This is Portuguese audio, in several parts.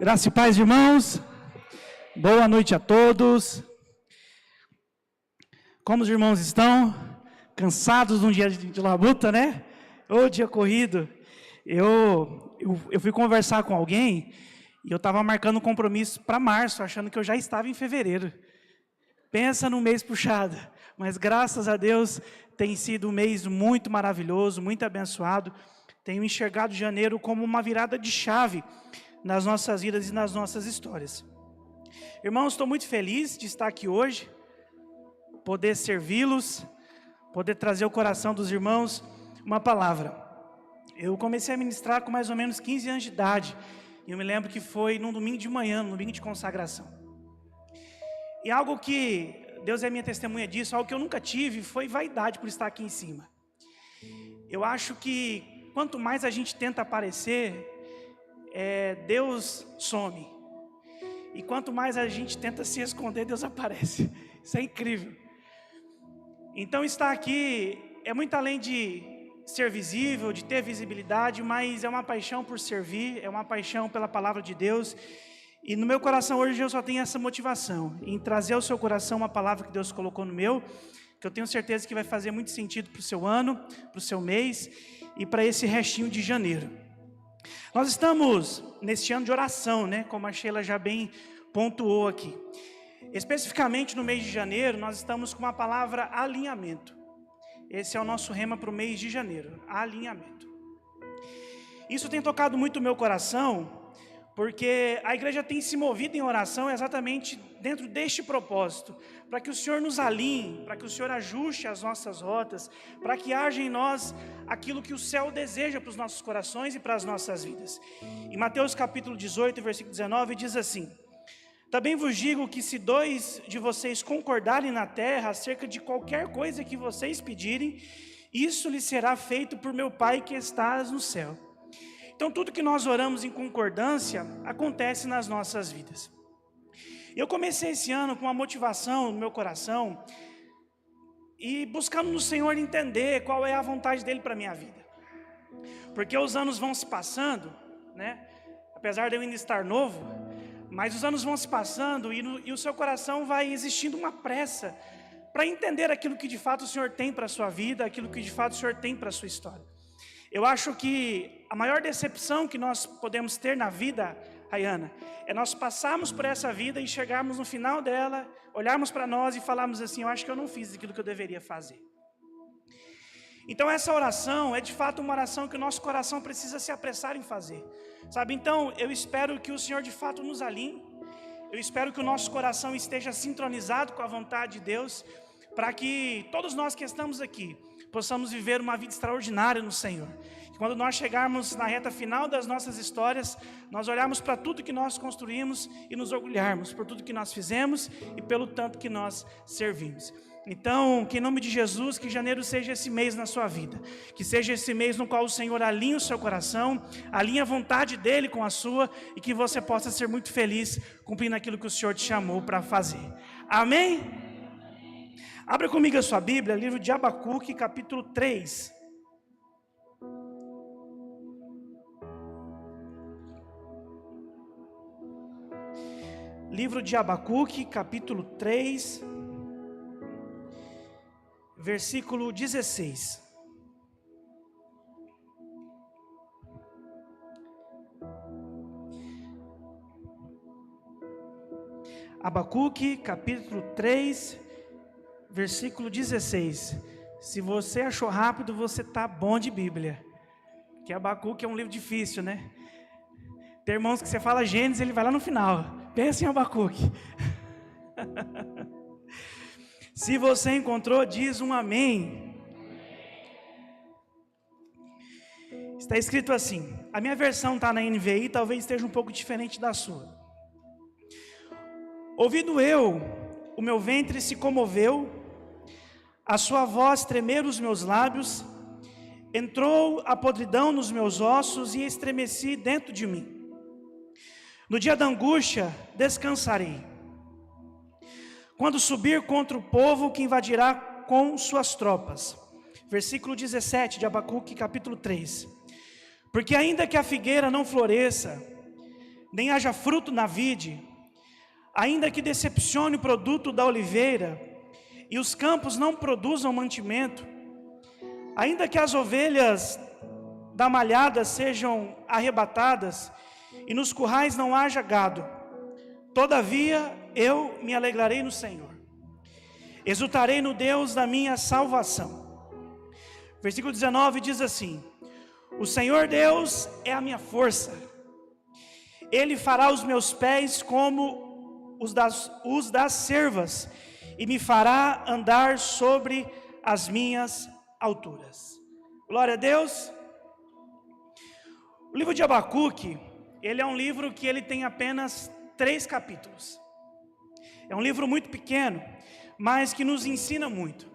Graça e paz, irmãos. Boa noite a todos. Como os irmãos estão? Cansados de um dia de labuta, né? Ô, dia corrido. Eu fui conversar com alguém e eu estava marcando um compromisso para março, achando que eu já estava em fevereiro. Pensa num mês puxado. Mas graças a Deus tem sido um mês muito maravilhoso, muito abençoado. Tenho enxergado janeiro como uma virada de chave nas nossas vidas e nas nossas histórias. Irmãos, estou muito feliz de estar aqui hoje, poder servi-los, poder trazer ao coração dos irmãos uma palavra. Eu comecei a ministrar com mais ou menos 15 anos de idade, e eu me lembro que foi num domingo de manhã, num domingo de consagração. E algo que, Deus é minha testemunha disso, algo que eu nunca tive, foi vaidade por estar aqui em cima. Eu acho que quanto mais a gente tenta aparecer, Deus some. E quanto mais a gente tenta se esconder, Deus aparece. Isso é incrível. Então estar aqui é muito além de ser visível, de ter visibilidade, mas é uma paixão por servir, é uma paixão pela palavra de Deus. E no meu coração hoje eu só tenho essa motivação, em trazer ao seu coração uma palavra que Deus colocou no meu, que eu tenho certeza que vai fazer muito sentido para o seu ano, para o seu mês e para esse restinho de janeiro. Nós estamos neste ano de oração, né? Como a Sheila já bem pontuou aqui. Especificamente no mês de janeiro, nós estamos com uma palavra alinhamento. Esse é o nosso rema para o mês de janeiro, alinhamento. Isso tem tocado muito o meu coração, porque a igreja tem se movido em oração exatamente dentro deste propósito, para que o Senhor nos alinhe, para que o Senhor ajuste as nossas rotas, para que haja em nós aquilo que o céu deseja para os nossos corações e para as nossas vidas. Em Mateus capítulo 18, versículo 19, diz assim: também vos digo que se 2 de vocês concordarem na terra acerca de qualquer coisa que vocês pedirem, isso lhe será feito por meu Pai que está no céu. Então tudo que nós oramos em concordância acontece nas nossas vidas. Eu comecei esse ano com uma motivação no meu coração e buscando no Senhor entender qual é a vontade dEle para a minha vida. Porque os anos vão se passando, né? Apesar de eu ainda estar novo, mas os anos vão se passando e o seu coração vai existindo uma pressa para entender aquilo que de fato o Senhor tem para a sua vida, aquilo que de fato o Senhor tem para a sua história. Eu acho que a maior decepção que nós podemos ter na vida, Rayana, é nós passarmos por essa vida e chegarmos no final dela, olharmos para nós e falarmos assim: eu acho que eu não fiz aquilo que eu deveria fazer. Então essa oração é de fato uma oração que o nosso coração precisa se apressar em fazer, sabe? Então eu espero que o Senhor de fato nos alinhe, eu espero que o nosso coração esteja sintonizado com a vontade de Deus, para que todos nós que estamos aqui possamos viver uma vida extraordinária no Senhor. Que quando nós chegarmos na reta final das nossas histórias, nós olharmos para tudo que nós construímos e nos orgulharmos por tudo que nós fizemos e pelo tanto que nós servimos. Então, que em nome de Jesus, que janeiro seja esse mês na sua vida, que seja esse mês no qual o Senhor alinhe o seu coração, alinhe a vontade dEle com a sua, e que você possa ser muito feliz cumprindo aquilo que o Senhor te chamou para fazer. Amém? Abra comigo a sua Bíblia, livro de Abacuque, capítulo 3. Livro de Abacuque, capítulo 3, versículo 16. Abacuque, capítulo 3, versículo 16. Se você achou rápido, você está bom de Bíblia. Que Abacuque é um livro difícil, né? Tem irmãos que você fala Gênesis, ele vai lá no final. Pensa em Abacuque. Se você encontrou, diz um amém. Está escrito assim. A minha versão está na NVI, talvez esteja um pouco diferente da sua. Ouvindo eu, o meu ventre se comoveu, a sua voz tremer os meus lábios, entrou a podridão nos meus ossos e estremeci dentro de mim. No dia da angústia, descansarei. Quando subir contra o povo que invadirá com suas tropas. Versículo 17 de Abacuque, capítulo 3. Porque ainda que a figueira não floresça, nem haja fruto na vide, ainda que decepcione o produto da oliveira, e os campos não produzam mantimento, ainda que as ovelhas da malhada sejam arrebatadas, e nos currais não haja gado, todavia eu me alegrarei no Senhor, exultarei no Deus da minha salvação. Versículo 19 diz assim: o Senhor Deus é a minha força, Ele fará os meus pés como os das cervas, e me fará andar sobre as minhas alturas. Glória a Deus. O livro de Abacuque, ele é um livro que ele tem apenas 3 capítulos. É um livro muito pequeno, mas que nos ensina muito.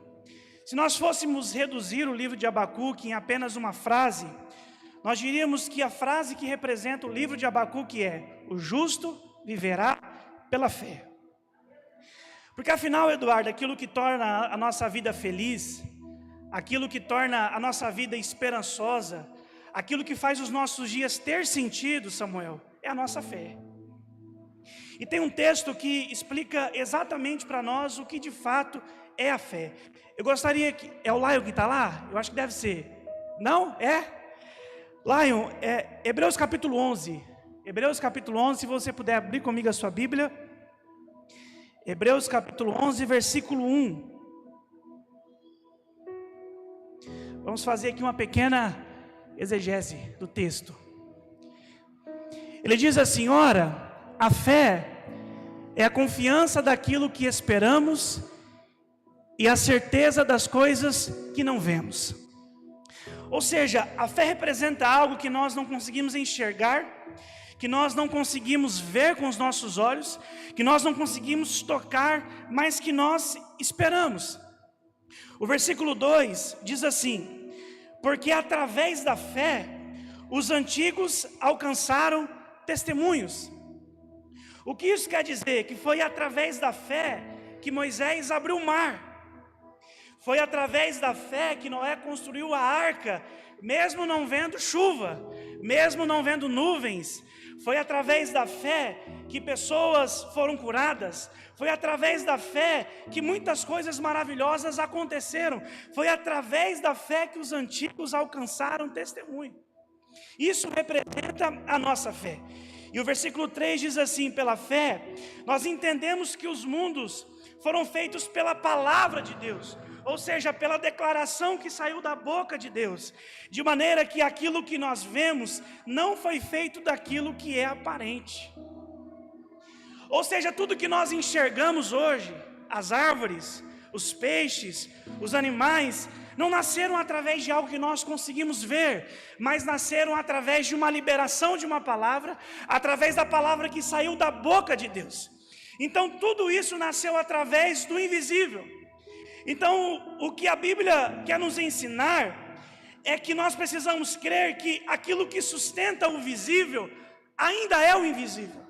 Se nós fôssemos reduzir o livro de Abacuque em apenas uma frase, nós diríamos que a frase que representa o livro de Abacuque é: o justo viverá pela fé. Porque afinal, Eduardo, aquilo que torna a nossa vida feliz, aquilo que torna a nossa vida esperançosa, aquilo que faz os nossos dias ter sentido, Samuel, é a nossa fé. E tem um texto que explica exatamente para nós o que de fato é a fé. Eu gostaria que... É o Lion que está lá? Eu acho que deve ser. Não? É? Lion, é Hebreus capítulo 11. Hebreus capítulo 11, se você puder abrir comigo a sua Bíblia. Hebreus capítulo 11, versículo 1. Vamos fazer aqui uma pequena exegese do texto. Ele diz assim: ora, a fé é a confiança daquilo que esperamos e a certeza das coisas que não vemos. Ou seja, a fé representa algo que nós não conseguimos enxergar, que nós não conseguimos ver com os nossos olhos, que nós não conseguimos tocar, mas que nós esperamos. O versículo 2 diz assim: porque através da fé os antigos alcançaram testemunhos. O que isso quer dizer? Que foi através da fé que Moisés abriu o mar. Foi através da fé que Noé construiu a arca, mesmo não vendo chuva, mesmo não vendo nuvens. Foi através da fé que pessoas foram curadas. Foi através da fé que muitas coisas maravilhosas aconteceram. Foi através da fé que os antigos alcançaram testemunho. Isso representa a nossa fé. E o versículo 3 diz assim: pela fé, nós entendemos que os mundos foram feitos pela palavra de Deus, ou seja, pela declaração que saiu da boca de Deus, de maneira que aquilo que nós vemos não foi feito daquilo que é aparente. Ou seja, tudo que nós enxergamos hoje, as árvores, os peixes, os animais, não nasceram através de algo que nós conseguimos ver, mas nasceram através de uma liberação de uma palavra, através da palavra que saiu da boca de Deus. Então tudo isso nasceu através do invisível. Então o que a Bíblia quer nos ensinar é que nós precisamos crer que aquilo que sustenta o visível ainda é o invisível.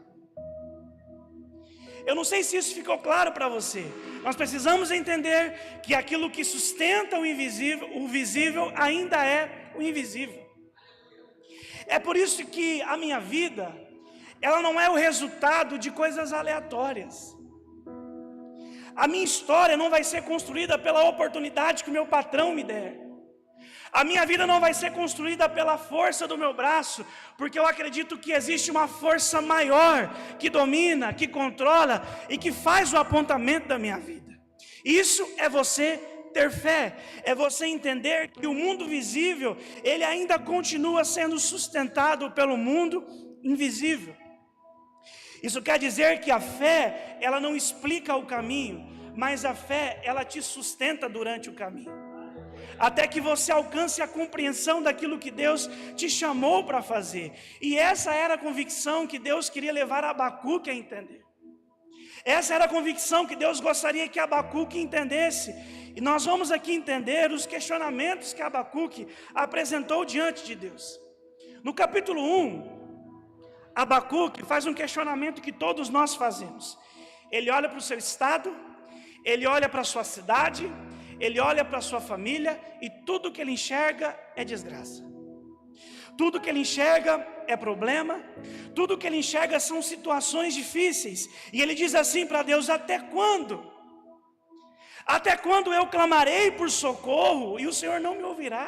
Eu não sei se isso ficou claro para você. Nós precisamos entender que aquilo que sustenta o visível ainda é o invisível. É por isso que a minha vida, ela não é o resultado de coisas aleatórias. A minha história não vai ser construída pela oportunidade que o meu patrão me der. A minha vida não vai ser construída pela força do meu braço, porque eu acredito que existe uma força maior que domina, que controla e que faz o apontamento da minha vida. Isso é você ter fé, é você entender que o mundo visível, ele ainda continua sendo sustentado pelo mundo invisível. Isso quer dizer que a fé, ela não explica o caminho, mas a fé, ela te sustenta durante o caminho, até que você alcance a compreensão daquilo que Deus te chamou para fazer. E essa era a convicção que Deus queria levar Abacuque a entender. Essa era a convicção que Deus gostaria que Abacuque entendesse. E nós vamos aqui entender os questionamentos que Abacuque apresentou diante de Deus. No capítulo 1, Abacuque faz um questionamento que todos nós fazemos. Ele olha para o seu estado, ele olha para a sua cidade, ele olha para a sua família e tudo que ele enxerga é desgraça. Tudo que ele enxerga é problema, tudo que ele enxerga são situações difíceis. E ele diz assim para Deus: até quando? Até quando eu clamarei por socorro e o Senhor não me ouvirá?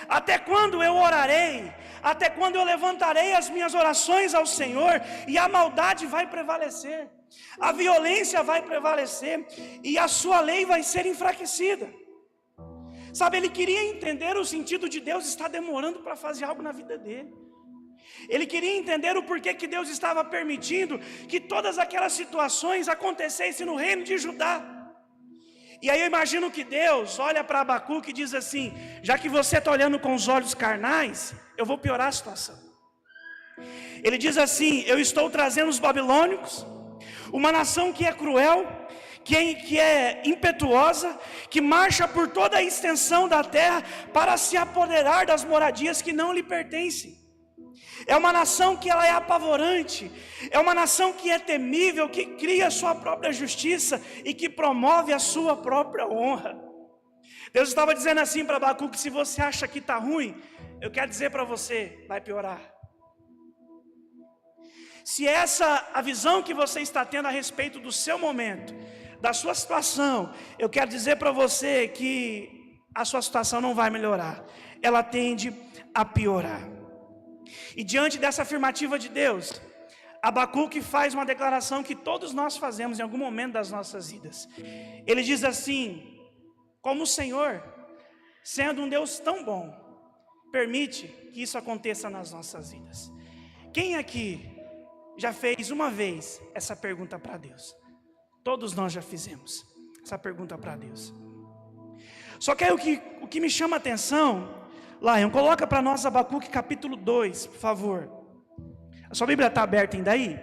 Até quando eu orarei? Até quando eu levantarei as minhas orações ao Senhor e a maldade vai prevalecer? A violência vai prevalecer e a sua lei vai ser enfraquecida. Sabe, ele queria entender o sentido de Deus estar demorando para fazer algo na vida dele. Ele queria entender o porquê que Deus estava permitindo que todas aquelas situações acontecessem no reino de Judá. E aí eu imagino que Deus olha para Abacuque e diz assim: já que você está olhando com os olhos carnais, eu vou piorar a situação. Ele diz assim: eu estou trazendo os babilônicos, uma nação que é cruel, que é impetuosa, que marcha por toda a extensão da terra para se apoderar das moradias que não lhe pertencem. É uma nação que ela é apavorante, é uma nação que é temível, que cria a sua própria justiça e que promove a sua própria honra. Deus estava dizendo assim para Abacuque: se você acha que está ruim, eu quero dizer para você, vai piorar. Se essa a visão que você está tendo a respeito do seu momento, da sua situação, eu quero dizer para você que a sua situação não vai melhorar, ela tende a piorar. E diante dessa afirmativa de Deus, Abacuque faz uma declaração que todos nós fazemos em algum momento das nossas vidas. Ele diz assim: como o Senhor, sendo um Deus tão bom, permite que isso aconteça nas nossas vidas. Quem aqui já fez uma vez essa pergunta para Deus? Todos nós já fizemos essa pergunta para Deus. Só que aí o que me chama a atenção, Lion, coloca para nós Abacuque capítulo 2, por favor. A sua Bíblia está aberta ainda aí?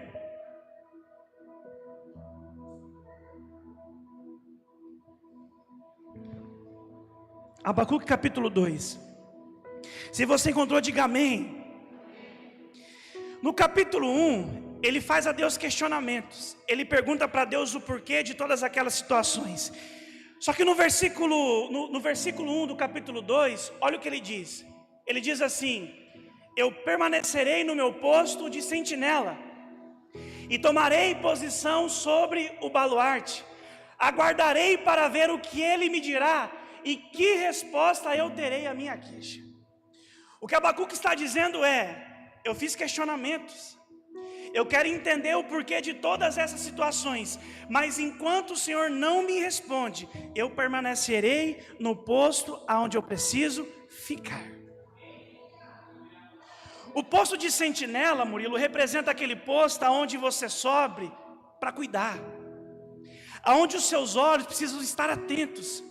Abacuque capítulo 2. Se você encontrou, diga amém. No capítulo 1, ele faz a Deus questionamentos. Ele pergunta para Deus o porquê de todas aquelas situações. Só que no versículo 1 do capítulo 2, olha o que ele diz. Ele diz assim: eu permanecerei no meu posto de sentinela e tomarei posição sobre o baluarte. Aguardarei para ver o que ele me dirá e que resposta eu terei à minha queixa. O que Abacuque está dizendo é: eu fiz questionamentos, eu quero entender o porquê de todas essas situações, mas enquanto o Senhor não me responde, eu permanecerei no posto aonde eu preciso ficar. O posto de sentinela, Murilo, representa aquele posto aonde você sobe para cuidar, aonde os seus olhos precisam estar atentos,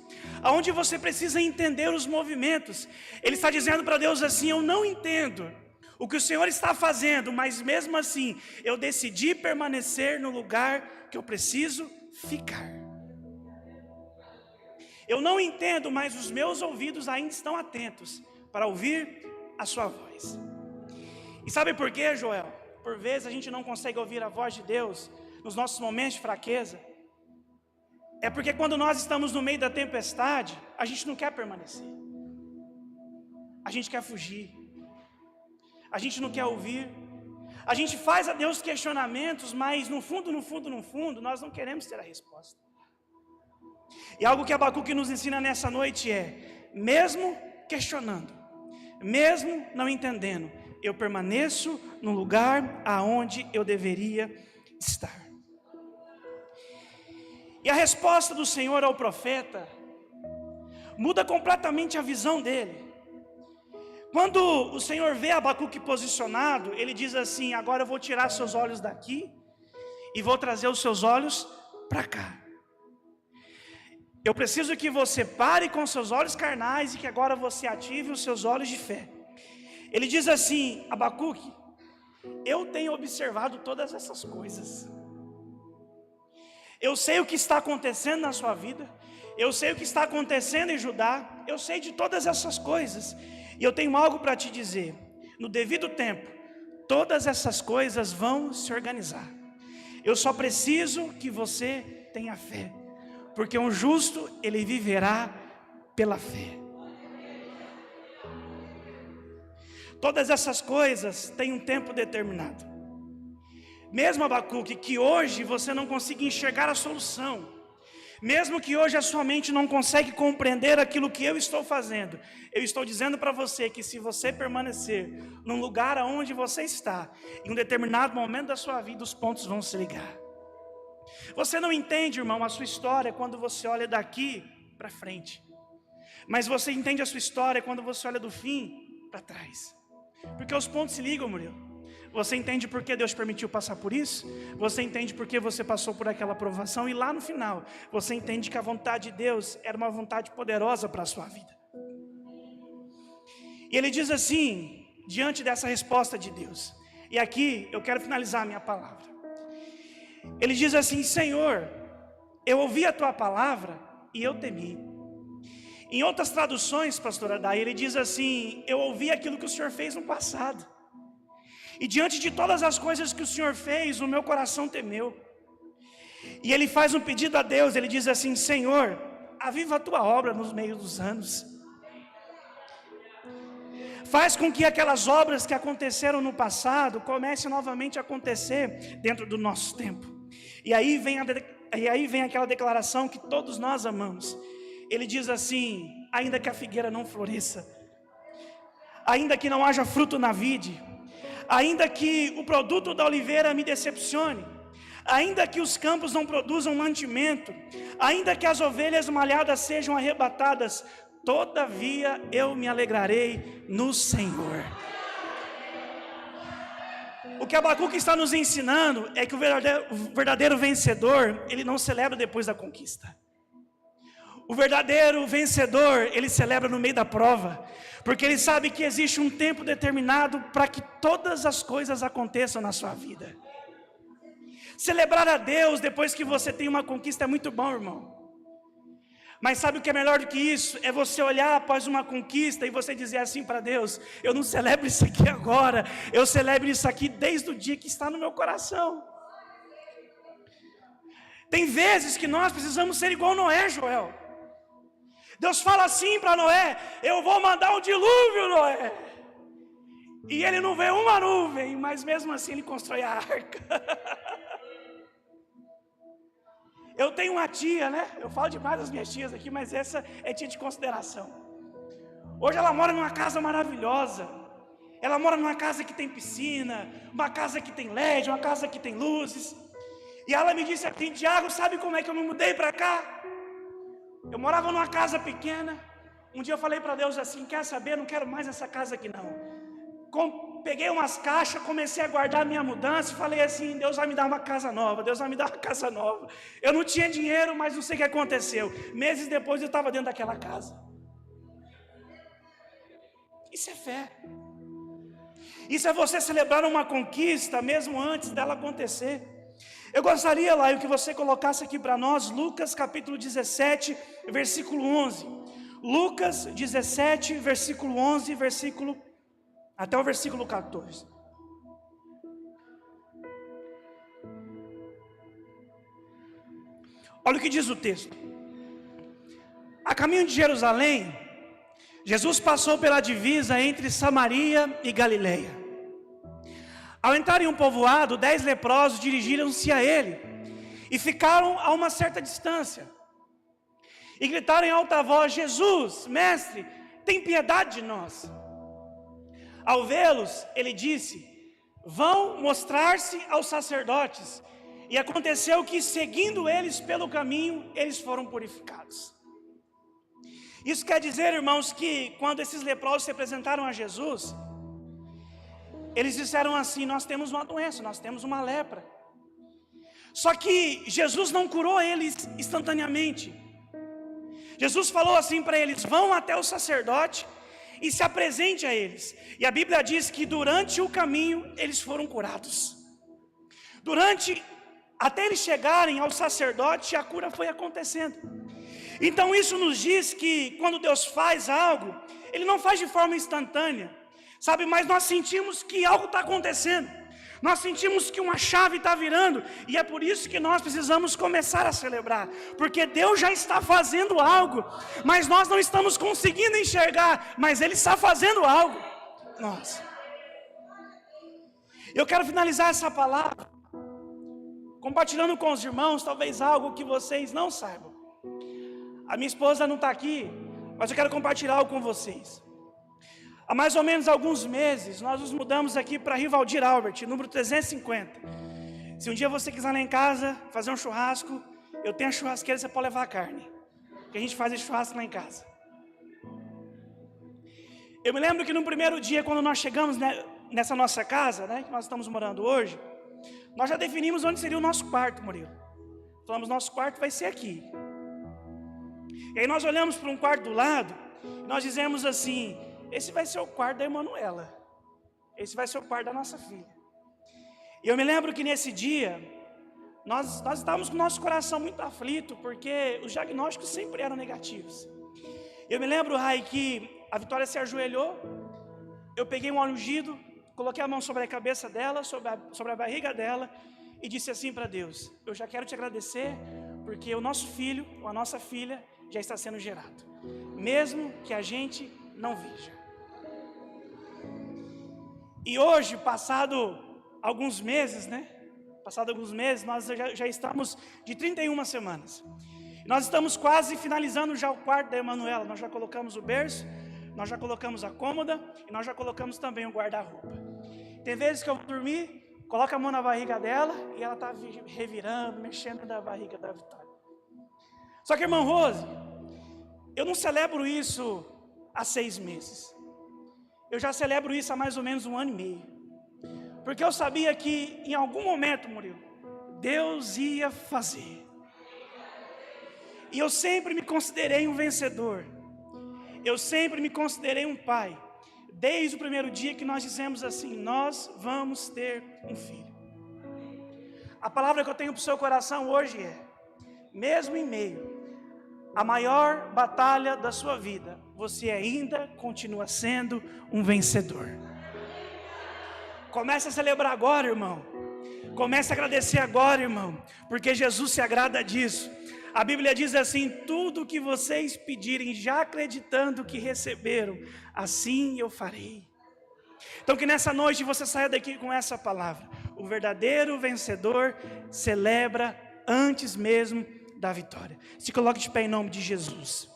aonde você precisa entender os movimentos. Ele está dizendo para Deus assim: eu não entendo o que o Senhor está fazendo, mas mesmo assim, eu decidi permanecer no lugar que eu preciso ficar. Eu não entendo, mas os meus ouvidos ainda estão atentos para ouvir a sua voz. E sabe por quê, Joel? Por vezes a gente não consegue ouvir a voz de Deus nos nossos momentos de fraqueza. É porque quando nós estamos no meio da tempestade, a gente não quer permanecer. A gente quer fugir. A gente não quer ouvir. A gente faz a Deus questionamentos, mas no fundo, nós não queremos ter a resposta. E algo que Abacuque nos ensina nessa noite é: mesmo questionando, mesmo não entendendo, eu permaneço no lugar aonde eu deveria estar. E a resposta do Senhor ao profeta muda completamente a visão dele. Quando o Senhor vê Abacuque posicionado, ele diz assim: agora eu vou tirar seus olhos daqui e vou trazer os seus olhos para cá. Eu preciso que você pare com seus olhos carnais e que agora você ative os seus olhos de fé. Ele diz assim: Abacuque, eu tenho observado todas essas coisas. Eu sei o que está acontecendo na sua vida, eu sei o que está acontecendo em Judá, eu sei de todas essas coisas. E eu tenho algo para te dizer: no devido tempo, todas essas coisas vão se organizar. Eu só preciso que você tenha fé, porque um justo, ele viverá pela fé. Todas essas coisas têm um tempo determinado. Mesmo, Abacuque, que hoje você não consiga enxergar a solução, mesmo que hoje a sua mente não consegue compreender aquilo que eu estou fazendo, eu estou dizendo para você que se você permanecer num lugar onde você está, em um determinado momento da sua vida, os pontos vão se ligar. Você não entende, irmão, a sua história quando você olha daqui para frente, mas você entende a sua história quando você olha do fim para trás, porque os pontos se ligam, Murilo. Você entende por que Deus permitiu passar por isso? Você entende por que você passou por aquela provação? E lá no final, você entende que a vontade de Deus era uma vontade poderosa para a sua vida. E ele diz assim, diante dessa resposta de Deus, e aqui eu quero finalizar a minha palavra. Ele diz assim: Senhor, eu ouvi a tua palavra e eu temi. Em outras traduções, pastor Adai, ele diz assim: eu ouvi aquilo que o Senhor fez no passado. E diante de todas as coisas que o Senhor fez, o meu coração temeu. E ele faz um pedido a Deus, ele diz assim: Senhor, aviva a tua obra nos meios dos anos. Faz com que aquelas obras que aconteceram no passado comecem novamente a acontecer dentro do nosso tempo. E aí vem aquela declaração que todos nós amamos. Ele diz assim: ainda que a figueira não floresça, ainda que não haja fruto na vide, ainda que o produto da oliveira me decepcione, ainda que os campos não produzam mantimento, ainda que as ovelhas malhadas sejam arrebatadas, todavia eu me alegrarei no Senhor. O que Abacuque está nos ensinando é que o verdadeiro vencedor, ele não celebra depois da conquista. O verdadeiro vencedor, ele celebra no meio da prova, porque ele sabe que existe um tempo determinado para que todas as coisas aconteçam na sua vida. Celebrar a Deus depois que você tem uma conquista é muito bom, irmão. Mas sabe o que é melhor do que isso? É você olhar após uma conquista e você dizer assim para Deus: eu não celebro isso aqui agora, eu celebro isso aqui desde o dia que está no meu coração. Tem vezes que nós precisamos ser igual Noé, Joel. Deus fala assim para Noé: eu vou mandar um dilúvio, Noé. E ele não vê uma nuvem, mas mesmo assim ele constrói a arca. Eu tenho uma tia, né? Eu falo demais das minhas tias aqui, mas essa é tia de consideração. Hoje ela mora numa casa maravilhosa. Ela mora numa casa que tem piscina, uma casa que tem LED, uma casa que tem luzes. E ela me disse assim: Tiago, sabe como é que eu me mudei para cá? Eu morava numa casa pequena. Um dia eu falei para Deus assim: quer saber, não quero mais essa casa aqui não. Peguei umas caixas, comecei a guardar minha mudança e falei assim: Deus vai me dar uma casa nova, Deus vai me dar uma casa nova. Eu não tinha dinheiro, mas não sei o que aconteceu. Meses depois eu estava dentro daquela casa. Isso é fé. Isso é você celebrar uma conquista mesmo antes dela acontecer. Eu gostaria, Laio, que você colocasse aqui para nós Lucas capítulo 17, versículo 11. Lucas 17, versículo 11, até o versículo 14. Olha o que diz o texto. A caminho de Jerusalém, Jesus passou pela divisa entre Samaria e Galileia. Ao entrar em um povoado, 10 leprosos dirigiram-se a ele e ficaram a uma certa distância. E gritaram em alta voz: Jesus, mestre, tem piedade de nós. Ao vê-los, ele disse: vão mostrar-se aos sacerdotes. E aconteceu que, seguindo eles pelo caminho, eles foram purificados. Isso quer dizer, irmãos, que quando esses leprosos se apresentaram a Jesus, eles disseram assim: nós temos uma doença, nós temos uma lepra. Só que Jesus não curou eles instantaneamente. Jesus falou assim para eles: vão até o sacerdote e se apresente a eles. E a Bíblia diz que durante o caminho eles foram curados. Até eles chegarem ao sacerdote, a cura foi acontecendo. Então isso nos diz que quando Deus faz algo, Ele não faz de forma instantânea, sabe? Mas nós sentimos que algo está acontecendo. Nós sentimos que uma chave está virando, e é por isso que nós precisamos começar a celebrar, porque Deus já está fazendo algo, mas nós não estamos conseguindo enxergar, mas Ele está fazendo algo. Nossa. Eu quero finalizar essa palavra compartilhando com os irmãos talvez algo que vocês não saibam. A minha esposa não está aqui, mas eu quero compartilhar algo com vocês. Há mais ou menos alguns meses, nós nos mudamos aqui para Rivaldir Albert, número 350. Se um dia você quiser lá em casa fazer um churrasco, eu tenho a churrasqueira, você pode levar a carne, que a gente faz esse churrasco lá em casa. Eu me lembro que no primeiro dia, quando nós chegamos nessa nossa casa, que nós estamos morando hoje, nós já definimos onde seria o nosso quarto, Murilo. Falamos, nosso quarto vai ser aqui. E aí nós olhamos para um quarto do lado, e nós dizemos assim, esse vai ser o quarto da Emanuela, esse vai ser o quarto da nossa filha. E eu me lembro que nesse dia, nós estávamos com o nosso coração muito aflito, porque os diagnósticos sempre eram negativos. Eu me lembro, Rai, que a Vitória se ajoelhou, eu peguei um óleo ungido, coloquei a mão sobre a cabeça dela, sobre a barriga dela, e disse assim para Deus, eu já quero te agradecer, porque o nosso filho, ou a nossa filha, já está sendo gerado, mesmo que a gente não veja. E hoje, passado alguns meses, nós já estamos de 31 semanas. Nós estamos quase finalizando já o quarto da Emanuela. Nós já colocamos o berço, nós já colocamos a cômoda e nós já colocamos também o guarda-roupa. Tem vezes que eu vou dormir, coloco a mão na barriga dela e ela está revirando, mexendo na barriga da Vitória. Só que, irmã Rose, eu não celebro isso há 6 meses. Eu já celebro isso há mais ou menos 1 ano e meio. Porque eu sabia que em algum momento, Murilo, Deus ia fazer. E eu sempre me considerei um vencedor. Eu sempre me considerei um pai. Desde o primeiro dia que nós dizemos assim, nós vamos ter um filho. A palavra que eu tenho para o seu coração hoje é, mesmo em meio a maior batalha da sua vida, você ainda continua sendo um vencedor. Comece a celebrar agora, irmão. Comece a agradecer agora, irmão, porque Jesus se agrada disso. A Bíblia diz assim, tudo que vocês pedirem, já acreditando que receberam, assim eu farei. Então que nessa noite você saia daqui com essa palavra. O verdadeiro vencedor celebra antes mesmo da vitória. Se coloque de pé em nome de Jesus.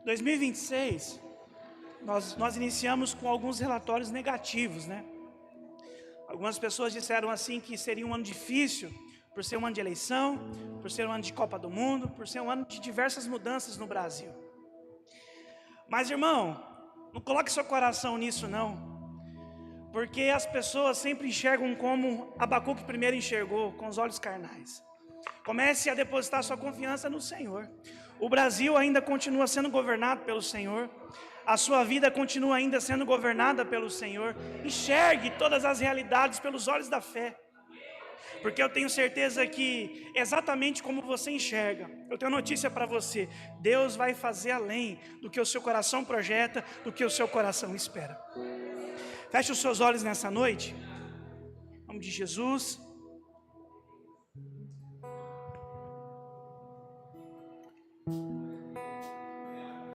Em 2026, nós iniciamos com alguns relatórios negativos, Algumas pessoas disseram assim que seria um ano difícil, por ser um ano de eleição, por ser um ano de Copa do Mundo, por ser um ano de diversas mudanças no Brasil. Mas, irmão, não coloque seu coração nisso não, porque as pessoas sempre enxergam como Abacuque primeiro enxergou, com os olhos carnais. Comece a depositar sua confiança no Senhor. O Brasil ainda continua sendo governado pelo Senhor. A sua vida continua ainda sendo governada pelo Senhor. Enxergue todas as realidades pelos olhos da fé. Porque eu tenho certeza que, exatamente como você enxerga, eu tenho notícia para você. Deus vai fazer além do que o seu coração projeta, do que o seu coração espera. Feche os seus olhos nessa noite. Em nome de Jesus.